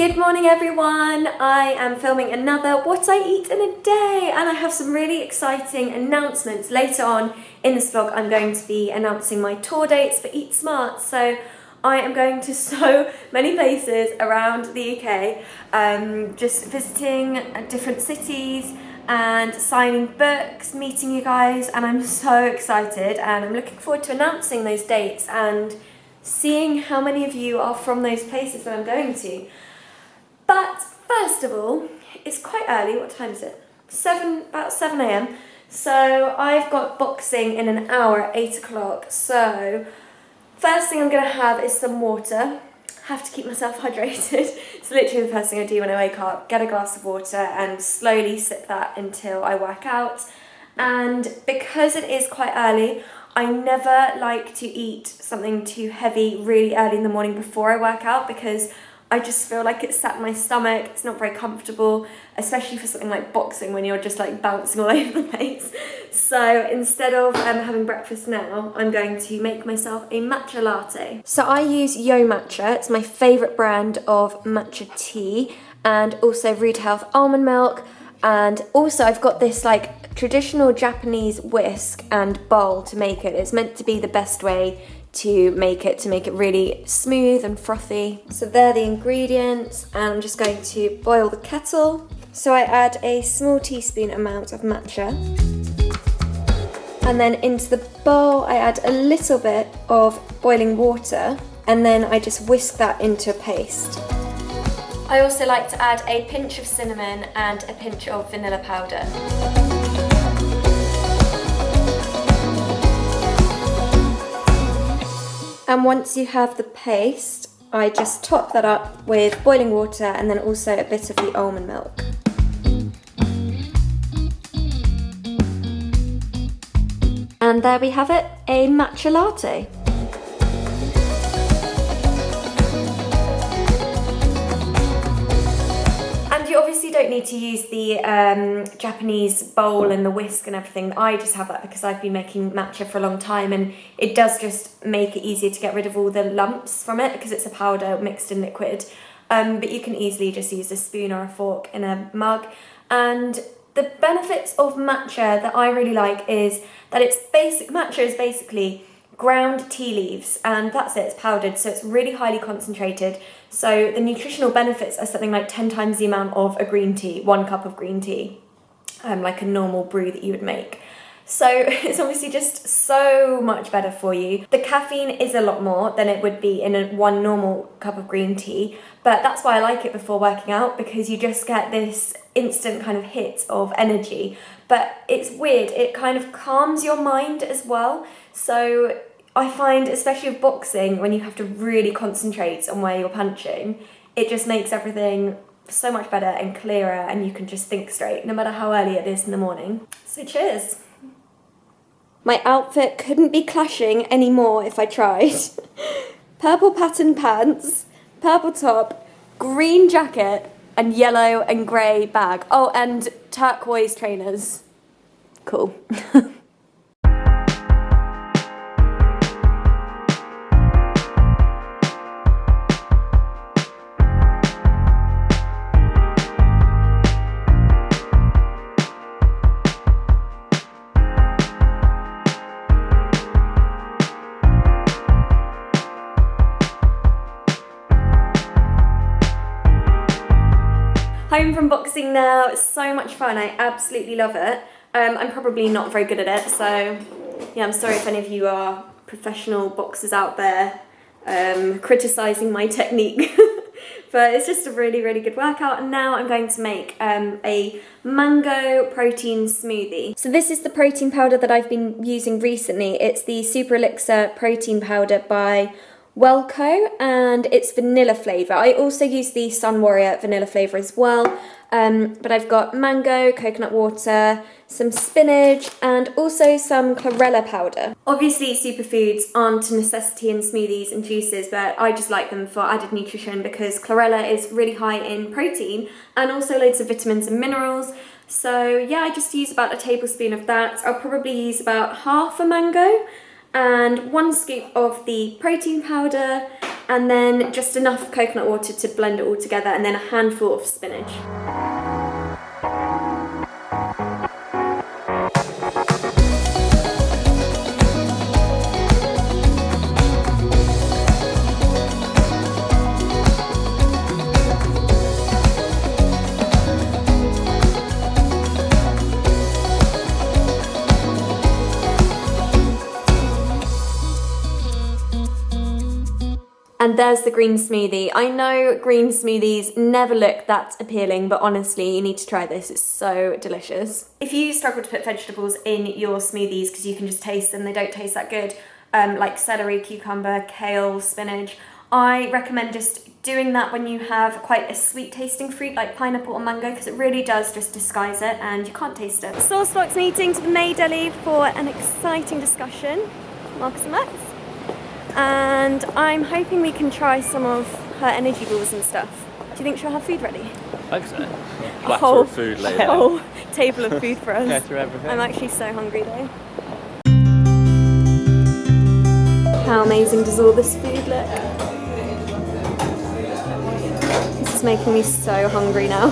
Good morning everyone, I am filming another What I Eat in a Day and I have some really exciting announcements. Later on in this vlog I'm going to be announcing my tour dates for Eat Smart, so I am going to so many places around the UK, just visiting different cities and signing books, meeting you guys, and I'm so excited and I'm looking forward to announcing those dates and seeing how many of you are from those places that I'm going to. But first of all, it's quite early. What time is it? About 7 a.m. So I've got boxing in an hour at 8 o'clock. So first thing I'm going to have is some water. Have to keep myself hydrated. It's literally the first thing I do when I wake up. Get a glass of water and slowly sip that until I work out. And because it is quite early, I never like to eat something too heavy really early in the morning before I work out, because I just feel like it's sat in my stomach, it's not very comfortable, especially for something like boxing when you're just like bouncing all over the place. So instead of having breakfast now, I'm going to make myself a matcha latte. So I use Yo Matcha, it's my favourite brand of matcha tea, and also Root Health almond milk, and also I've got this like traditional Japanese whisk and bowl to make it. It's meant to be the best way to make it really smooth and frothy. So they're the ingredients, and I'm just going to boil the kettle. So I add a small teaspoon amount of matcha, and then into the bowl I add a little bit of boiling water, and then I just whisk that into a paste. I also like to add a pinch of cinnamon and a pinch of vanilla powder. And once you have the paste, I just top that up with boiling water and then also a bit of the almond milk. And there we have it, a matcha latte. You obviously don't need to use the Japanese bowl and the whisk and everything. I just have that because I've been making matcha for a long time, and it does just make it easier to get rid of all the lumps from it because it's a powder mixed in liquid. But you can easily just use a spoon or a fork in a mug. And the benefits of matcha that I really like is that matcha is basically ground tea leaves, and that's it, it's powdered, so it's really highly concentrated. So the nutritional benefits are something like 10 times the amount of a green tea, 1 cup of green tea, like a normal brew that you would make. So it's obviously just so much better for you. The caffeine is a lot more than it would be in one normal cup of green tea, but that's why I like it before working out, because you just get this instant kind of hit of energy. But it's weird, it kind of calms your mind as well. So I find, especially with boxing, when you have to really concentrate on where you're punching, it just makes everything so much better and clearer, and you can just think straight, no matter how early it is in the morning. So cheers. My outfit couldn't be clashing anymore if I tried. Purple pattern pants, purple top, green jacket, and yellow and grey bag. Oh, and turquoise trainers. Cool. Home from boxing now, it's so much fun, I absolutely love it. I'm probably not very good at it, so yeah, I'm sorry if any of you are professional boxers out there criticising my technique. But it's just a really, really good workout, and now I'm going to make a mango protein smoothie. So this is the protein powder that I've been using recently. It's the Super Elixir protein powder by Welco, and it's vanilla flavour. I also use the Sun Warrior vanilla flavour as well, but I've got mango, coconut water, some spinach, and also some chlorella powder. Obviously superfoods aren't a necessity in smoothies and juices, but I just like them for added nutrition because chlorella is really high in protein and also loads of vitamins and minerals. So yeah, I just use about a tablespoon of that. I'll probably use about half a mango and 1 scoop of the protein powder, and then just enough coconut water to blend it all together, and then a handful of spinach. And there's the green smoothie. I know green smoothies never look that appealing, but honestly, you need to try this. It's so delicious. If you struggle to put vegetables in your smoothies because you can just taste them, they don't taste that good, like celery, cucumber, kale, spinach, I recommend just doing that when you have quite a sweet tasting fruit like pineapple or mango, because it really does just disguise it and you can't taste it. Sauce Box meeting to the May Deli for an exciting discussion, Marcus and Max. And I'm hoping we can try some of her energy balls and stuff. Do you think she'll have food ready? I hope so. Platter of food later. A whole table of food for us. Go through everything. I'm actually so hungry though. How amazing does all this food look? This is making me so hungry now.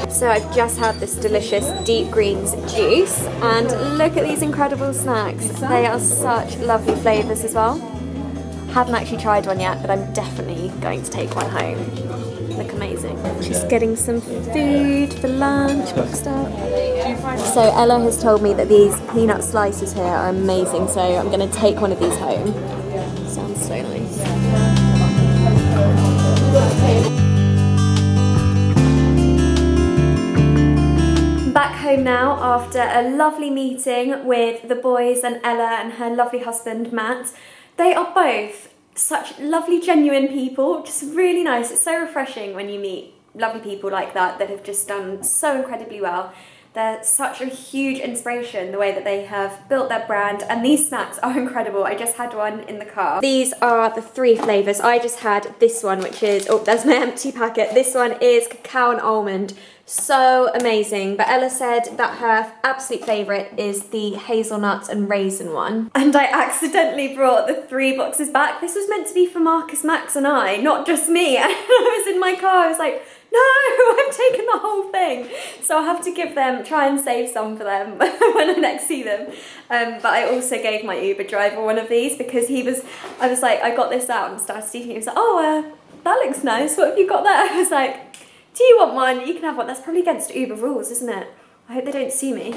So I've just had this delicious deep greens juice, and look at these incredible snacks. They are such lovely flavours as well. Haven't actually tried one yet, but I'm definitely going to take one home. Look amazing. Just getting some food for lunch, boxed up. So Ella has told me that these peanut slices here are amazing, so I'm going to take one of these home. Sounds so nice. Back home now after a lovely meeting with the boys and Ella and her lovely husband Matt. They are both such lovely, genuine people, just really nice. It's so refreshing when you meet lovely people like that have just done so incredibly well. They're such a huge inspiration, the way that they have built their brand, and these snacks are incredible. I just had one in the car. These are the 3 flavours. I just had this one, which is, oh, there's my empty packet. This one is cacao and almond. So amazing. But Ella said that her absolute favourite is the hazelnut and raisin one. And I accidentally brought the 3 boxes back. This was meant to be for Marcus, Max and I, not just me. And I was in my car, I was like, no, I've taken the whole thing. So I'll have to give them, try and save some for them when I next see them. But I also gave my Uber driver one of these because I was like, I got this out and started eating it. He was like, oh, that looks nice. What have you got there? I was like, do you want one? You can have one. That's probably against Uber rules, isn't it? I hope they don't sue me.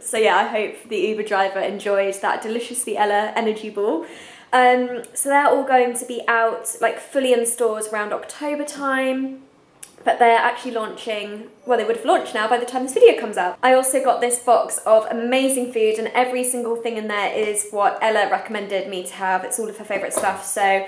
So yeah, I hope the Uber driver enjoyed that deliciously Ella energy ball. So they're all going to be out like fully in stores around October time, but they're actually launching, well, they would have launched now by the time this video comes out. I also got this box of amazing food, and every single thing in there is what Ella recommended me to have. It's all of her favourite stuff, so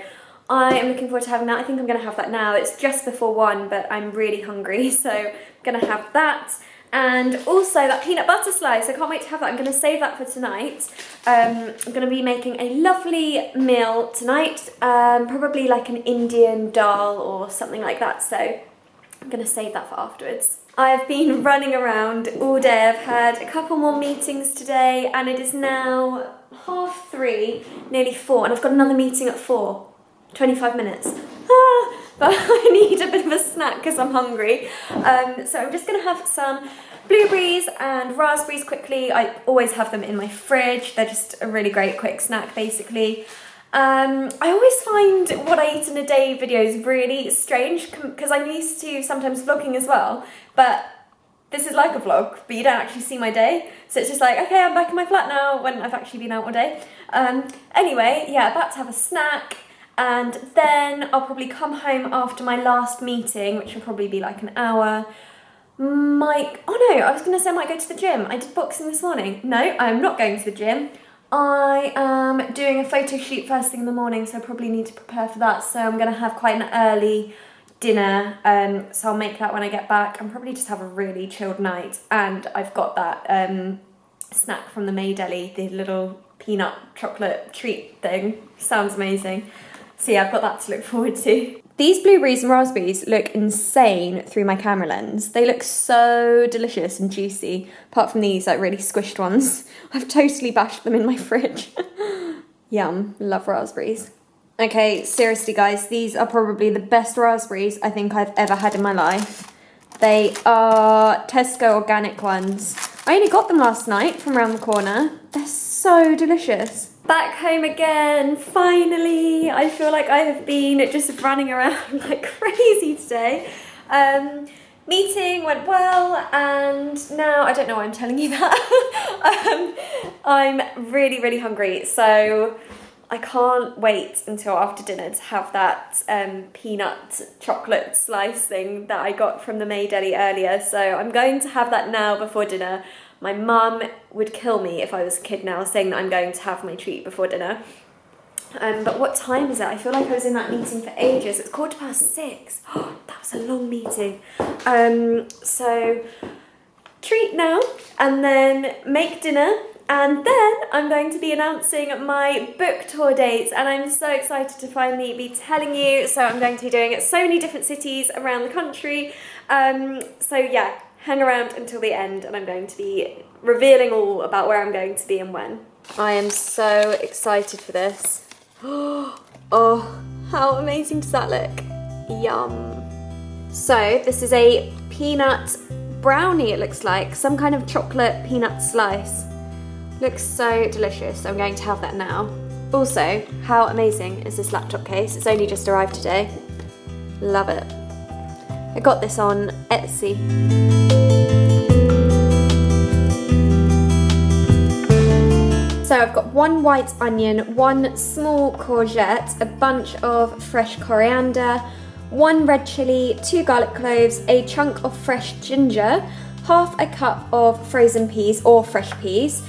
I am looking forward to having that. I think I'm going to have that now. It's just before 1, but I'm really hungry, so I'm going to have that. And also that peanut butter slice, I can't wait to have that. I'm going to save that for tonight. I'm going to be making a lovely meal tonight, probably like an Indian dal or something like that, so I'm going to save that for afterwards. I've been running around all day. I've had a couple more meetings today, and it is now 3:30, nearly 4, and I've got another meeting at 4. 25 minutes. But I need a bit of a snack because I'm hungry. So I'm just going to have some blueberries and raspberries quickly. I always have them in my fridge. They're just a really great quick snack, basically. I always find what I eat in a day videos really strange because I'm used to sometimes vlogging as well. But this is like a vlog, but you don't actually see my day. So it's just like, okay, I'm back in my flat now when I've actually been out all day. Anyway, yeah, about to have a snack. And then I'll probably come home after my last meeting, which will probably be like an hour. Oh no, I was going to say I might go to the gym. I did boxing this morning. No, I am not going to the gym. I am doing a photo shoot first thing in the morning, so I probably need to prepare for that. So I'm going to have quite an early dinner, so I'll make that when I get back and probably just have a really chilled night. And I've got that snack from the May Deli, the little peanut chocolate treat thing. Sounds amazing. So yeah, I've got that to look forward to. These blueberries and raspberries look insane through my camera lens. They look so delicious and juicy, apart from these like really squished ones. I've totally bashed them in my fridge. Yum, love raspberries. Okay, seriously guys, these are probably the best raspberries I think I've ever had in my life. They are Tesco organic ones. I only got them last night from around the corner. They're so delicious. Back home again, finally. I feel like I have been just running around like crazy today. Meeting went well, and now I don't know why I'm telling you that. I'm really hungry, so I can't wait until after dinner to have that peanut chocolate slice thing that I got from the May Deli earlier. So I'm going to have that now before dinner. My mum would kill me if I was a kid now saying that I'm going to have my treat before dinner. But what time is it? I feel like I was in that meeting for ages. It's 6:15. Oh, that was a long meeting. So treat now, and then make dinner. And then I'm going to be announcing my book tour dates, and I'm so excited to finally be telling you. So I'm going to be doing it at so many different cities around the country. So yeah, hang around until the end, and I'm going to be revealing all about where I'm going to be and when. I am so excited for this. Oh, how amazing does that look? Yum. So this is a peanut brownie, it looks like. Some kind of chocolate peanut slice. Looks so delicious. I'm going to have that now. Also, how amazing is this laptop case? It's only just arrived today. Love it. I got this on Etsy. So I've got 1 white onion, 1 small courgette, a bunch of fresh coriander, 1 red chilli, 2 garlic cloves, a chunk of fresh ginger, half a cup of frozen peas or fresh peas.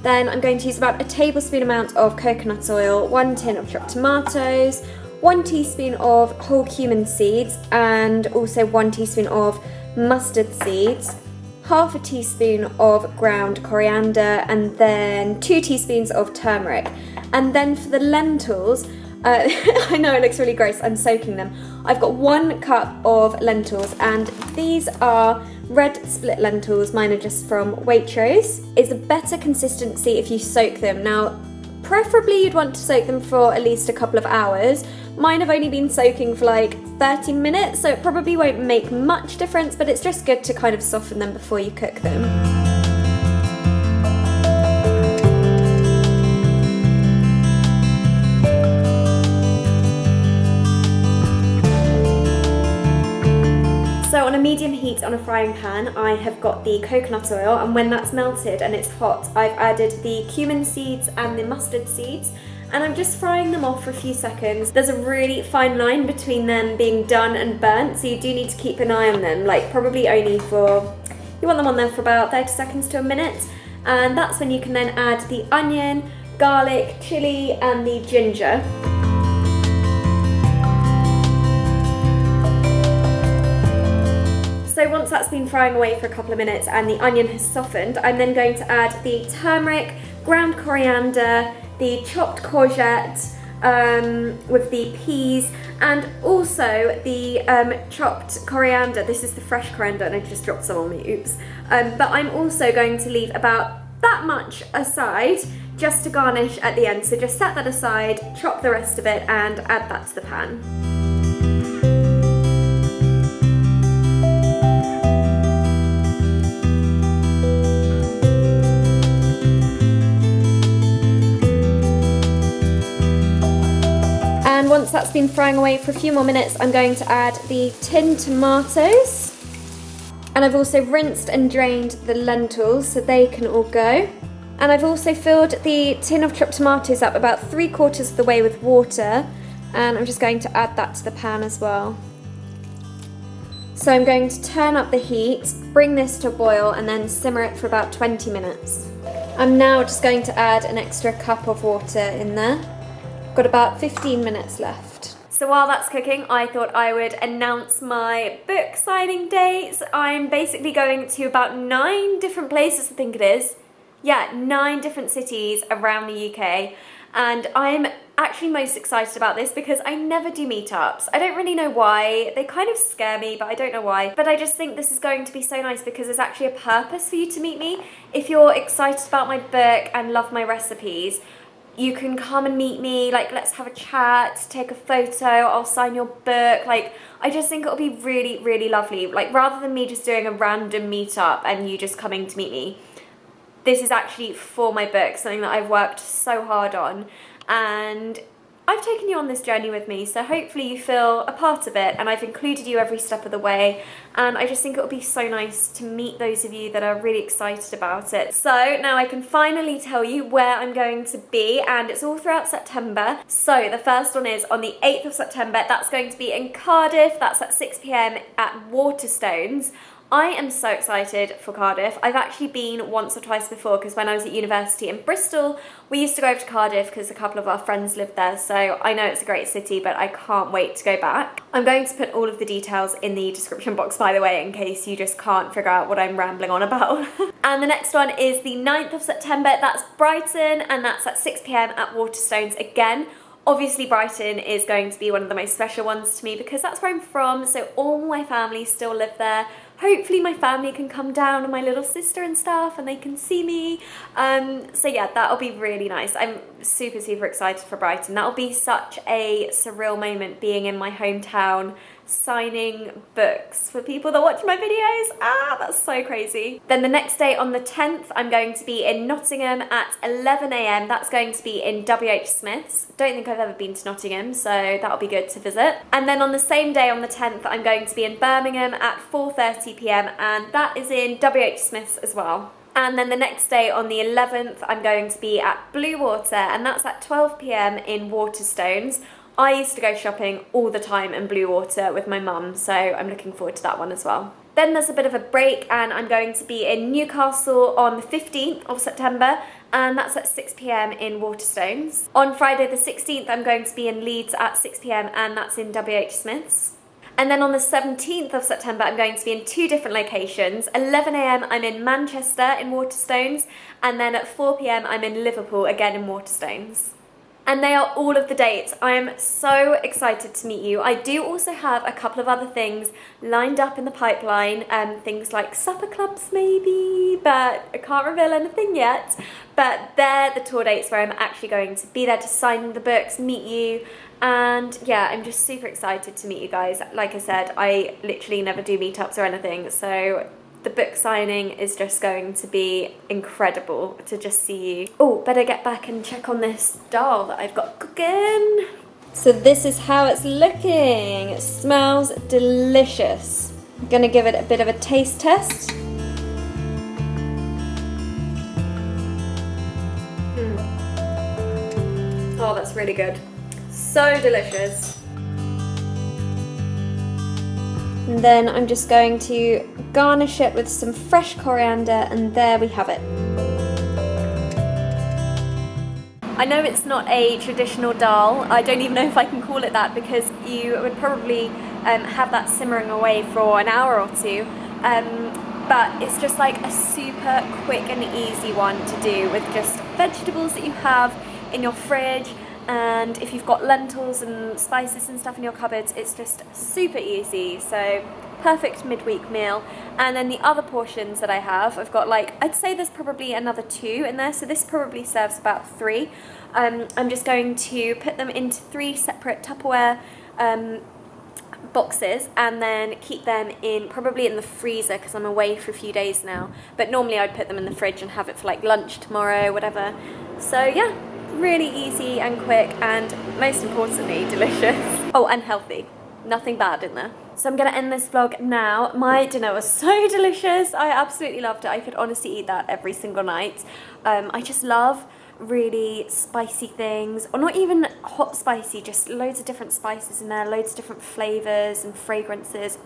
Then I'm going to use about a tablespoon amount of coconut oil, 1 tin of chopped tomatoes, 1 teaspoon of whole cumin seeds, and also 1 teaspoon of mustard seeds, half a teaspoon of ground coriander, and then 2 teaspoons of turmeric. And then for the lentils, I know it looks really gross, I'm soaking them. I've got 1 cup of lentils, and these are red split lentils. Mine are just from Waitrose. It's a better consistency if you soak them. Now, preferably you'd want to soak them for at least a couple of hours. Mine have only been soaking for like 30 minutes, so it probably won't make much difference, but it's just good to kind of soften them before you cook them. So on a medium heat on a frying pan, I have got the coconut oil, and when that's melted and it's hot, I've added the cumin seeds and the mustard seeds, and I'm just frying them off for a few seconds. There's a really fine line between them being done and burnt, so you do need to keep an eye on them, like probably only for, you want them on there for about 30 seconds to a minute, and that's when you can then add the onion, garlic, chili, and the ginger. So once that's been frying away for a couple of minutes and the onion has softened, I'm then going to add the turmeric, ground coriander, the chopped courgette with the peas, and also the chopped coriander. This is the fresh coriander, and I just dropped some on me, oops. But I'm also going to leave about that much aside just to garnish at the end. So just set that aside, chop the rest of it, and add that to the pan. And once that's been frying away for a few more minutes, I'm going to add the tinned tomatoes. And I've also rinsed and drained the lentils so they can all go. And I've also filled the tin of chopped tomatoes up about 3/4 of the way with water. And I'm just going to add that to the pan as well. So I'm going to turn up the heat, bring this to a boil, and then simmer it for about 20 minutes. I'm now just going to add an extra cup of water in there. Got about 15 minutes left. So while that's cooking, I thought I would announce my book signing dates. I'm basically going to about 9 different places, I think it is. Yeah, 9 different cities around the UK. And I'm actually most excited about this because I never do meetups. I don't really know why. They kind of scare me, but I don't know why. But I just think this is going to be so nice because there's actually a purpose for you to meet me. If you're excited about my book and love my recipes, you can come and meet me, like let's have a chat, take a photo, I'll sign your book. Like I just think it'll be really, really lovely. Like rather than me just doing a random meetup and you just coming to meet me, this is actually for my book, something that I've worked so hard on, and I've taken you on this journey with me, so hopefully you feel a part of it, and I've included you every step of the way, and I just think it would be so nice to meet those of you that are really excited about it. So now I can finally tell you where I'm going to be, and it's all throughout September. So the first one is on the 8th of September, that's going to be in Cardiff, that's at 6 p.m. at Waterstones. I am so excited for Cardiff. I've actually been once or twice before because when I was at university in Bristol, we used to go over to Cardiff because a couple of our friends lived there. So I know it's a great city, but I can't wait to go back. I'm going to put all of the details in the description box, by the way, in case you just can't figure out what I'm rambling on about. And the next one is the 9th of September. That's Brighton, and that's at 6 p.m. at Waterstones again. Obviously Brighton is going to be one of the most special ones to me because that's where I'm from, so all my family still live there. Hopefully my family can come down and my little sister and stuff and they can see me. So yeah, that'll be really nice. I'm super, super excited for Brighton. That'll be such a surreal moment being in my hometown, signing books for people that watch my videos. That's so crazy. Then the next day on the 10th, I'm going to be in Nottingham at 11 a.m. That's going to be in WH Smith's. Don't think I've ever been to Nottingham, so that'll be good to visit. And then on the same day on the 10th, I'm going to be in Birmingham at 4:30 p.m. and that is in WH Smith's as well. And then the next day on the 11th, I'm going to be at Bluewater, and that's at 12 p.m. in Waterstones. I used to go shopping all the time in Bluewater with my mum, so I'm looking forward to that one as well. Then there's a bit of a break and I'm going to be in Newcastle on the 15th of September, and that's at 6 p.m. in Waterstones. On Friday the 16th, I'm going to be in Leeds at 6 p.m. and that's in WH Smith's. And then on the 17th of September, I'm going to be in two different locations. 11 a.m. I'm in Manchester in Waterstones, and then at 4 p.m. I'm in Liverpool, again in Waterstones. And they are all of the dates. I am so excited to meet you. I do also have a couple of other things lined up in the pipeline, things like supper clubs maybe, but I can't reveal anything yet. But they're the tour dates where I'm actually going to be there to sign the books, meet you, and yeah, I'm just super excited to meet you guys. Like I said, I literally never do meetups or anything, so the book signing is just going to be incredible to just see you. Oh, better get back and check on this dal that I've got cooking. So this is how it's looking. It smells delicious. I'm gonna give it a bit of a taste test. Oh, that's really good. So delicious. And then I'm just going to garnish it with some fresh coriander, and there we have it. I know it's not a traditional dal. I don't even know if I can call it that because you would probably have that simmering away for an hour or two. But it's just like a super quick and easy one to do with just vegetables that you have in your fridge. And if you've got lentils and spices and stuff in your cupboards, it's just super easy. So perfect midweek meal. And then the other portions that I have, I've got like, I'd say there's probably another 2 in there, so this probably serves about 3. I'm just going to put them into 3 separate Tupperware boxes and then keep them in, probably in the freezer because I'm away for a few days now. But normally I'd put them in the fridge and have it for like lunch tomorrow, whatever. So yeah, really easy and quick, and most importantly, delicious. Oh, and healthy. Nothing bad in there. So I'm gonna end this vlog now. My dinner was so delicious. I absolutely loved it. I could honestly eat that every single night. I just love really spicy things, or not even hot spicy, just loads of different spices in there, loads of different flavors and fragrances.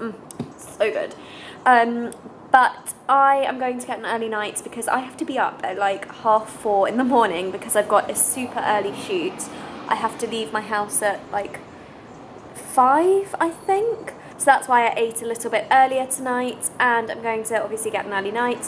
So good. But I am going to get an early night because I have to be up at like 4:30 in the morning because I've got a super early shoot. I have to leave my house at like 5, I think. So that's why I ate a little bit earlier tonight, and I'm going to obviously get an early night.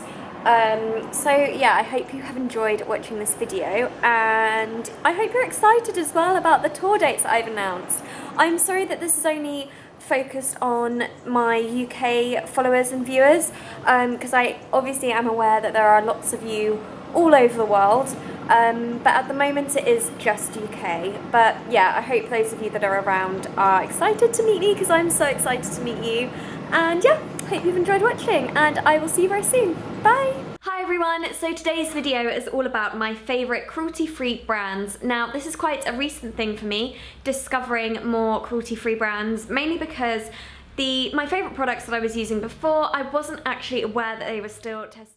So yeah, I hope you have enjoyed watching this video, and I hope you're excited as well about the tour dates that I've announced. I'm sorry that this is only focused on my UK followers and viewers, because I obviously am aware that there are lots of you all over the world, but at the moment it is just UK. But yeah, I hope those of you that are around are excited to meet me, because I'm so excited to meet you. And yeah, hope you've enjoyed watching, and I will see you very soon. Bye! Hi everyone, so today's video is all about my favourite cruelty-free brands. Now, this is quite a recent thing for me, discovering more cruelty-free brands, mainly because my favourite products that I was using before, I wasn't actually aware that they were still tested.